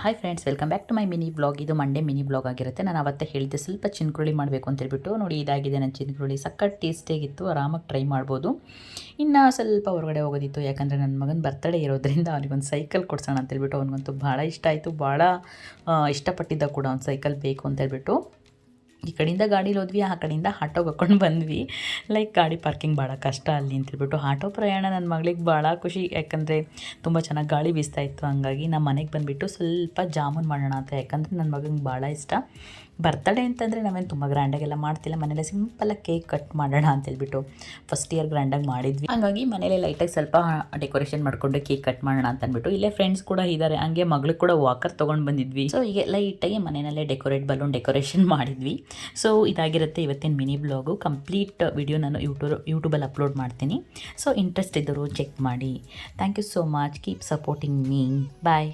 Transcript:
Hi friends, welcome back to my mini blog. ಇದು Monday mini blog ಆಗಿರುತ್ತೆ. ನಾನು ಅವತ್ತೇ ಹೇಳಿದ್ದೆ ಸ್ವಲ್ಪ ಚಿನ್ಕುರುಳಿ ಮಾಡಬೇಕು ಅಂತ ಹೇಳ್ಬಿಟ್ಟು. ನೋಡಿ, ಇದಾಗಿದೆ ನನ್ನ ಚಿನ್ಕುರುಳಿ. ಸಖತ್ ಟೇಸ್ಟಿಯಾಗಿತ್ತು, ಆರಾಮಾಗಿ ಟ್ರೈ ಮಾಡ್ಬೋದು. ಇನ್ನು ಸ್ವಲ್ಪ ಹೊರಗಡೆ ಹೋಗೋದಿತ್ತು, ಯಾಕಂದರೆ ನನ್ನ ಮಗನ ಬರ್ತಡೇ ಇರೋದ್ರಿಂದ ಅವನಿಗೊಂದು ಸೈಕಲ್ ಕೊಡ್ಸೋಣ ಅಂತ ಹೇಳ್ಬಿಟ್ಟು. ಅವನಿಗಂತೂ ಭಾಳ ಇಷ್ಟ ಆಯಿತು, ಭಾಳ ಇಷ್ಟಪಟ್ಟಿದ್ದ ಕೂಡ ಒಂದು ಸೈಕಲ್ ಬೇಕು ಅಂತ ಹೇಳ್ಬಿಟ್ಟು. ಈ ಕಡೆಯಿಂದ ಗಾಡೀಲಿ ಹೋದ್ವಿ, ಆ ಕಡೆಯಿಂದ ಆಟೋಗೆ ಹಾಕ್ಕೊಂಡು ಬಂದ್ವಿ. ಲೈಕ್ ಗಾಡಿ ಪಾರ್ಕಿಂಗ್ ಭಾಳ ಕಷ್ಟ ಅಲ್ಲಿ ಅಂತ ಹೇಳ್ಬಿಟ್ಟು. ಆಟೋ ಪ್ರಯಾಣ ನನ್ನ ಮಗಳಿಗೆ ಭಾಳ ಖುಷಿ, ಯಾಕಂದರೆ ತುಂಬ ಚೆನ್ನಾಗಿ ಗಾಳಿ ಬೀಸ್ತಾ ಇತ್ತು. ಹಂಗಾಗಿ ನಮ್ಮ ಮನೆಗೆ ಬಂದುಬಿಟ್ಟು ಸ್ವಲ್ಪ ಜಾಮೂನ್ ಮಾಡೋಣ ಅಂತ, ಯಾಕಂದರೆ ನನ್ನ ಮಗನಿಗೆ ಭಾಳ ಇಷ್ಟ. ಬರ್ತಡೇ ಅಂತಂದರೆ ನಾವೇನು ತುಂಬ ಗ್ರ್ಯಾಂಡಾಗೆಲ್ಲ ಮಾಡ್ತಿಲ್ಲ, ಮನೇಲೆ ಸಿಂಪಲಾಗಿ ಕೇಕ್ ಕಟ್ ಮಾಡೋಣ ಅಂತ ಹೇಳ್ಬಿಟ್ಟು ಫಸ್ಟ್ ಇಯರ್ ಗ್ರ್ಯಾಂಡಾಗಿ ಮಾಡಿದ್ವಿ. ಹಾಗಾಗಿ ಮನೇಲೆ ಲೈಟಾಗಿ ಸ್ವಲ್ಪ ಡೆಕೋರೇಷನ್ ಮಾಡಿಕೊಂಡು ಕೇಕ್ ಕಟ್ ಮಾಡೋಣ ಅಂತ ಅಂದ್ಬಿಟ್ಟು. ಇಲ್ಲೇ ಫ್ರೆಂಡ್ಸ್ ಕೂಡ ಇದ್ದಾರೆ, ಹಂಗೆ ಮಗಳಿಗೆ ಕೂಡ ವಾಕರ್ ತೊಗೊಂಡು ಬಂದಿದ್ವಿ. ಸೊ ಹೀಗೆ ಲೈಟಾಗಿ ಮನೆಯಲ್ಲೇ ಬಲೂನ್ ಡೆಕೋರೇಷನ್ ಮಾಡಿದ್ವಿ. ಸೊ ಇದಾಗಿರುತ್ತೆ ಇವತ್ತಿನ ಮಿನಿ ಬ್ಲಾಗು. ಕಂಪ್ಲೀಟ್ ವಿಡಿಯೋ ನಾನು ಯೂಟ್ಯೂಬಲ್ಲಿ ಅಪ್ಲೋಡ್ ಮಾಡ್ತೀನಿ. ಸೊ ಇಂಟ್ರೆಸ್ಟ್ ಇದ್ದರು ಚೆಕ್ ಮಾಡಿ. Thank you so much. Keep supporting me. Bye.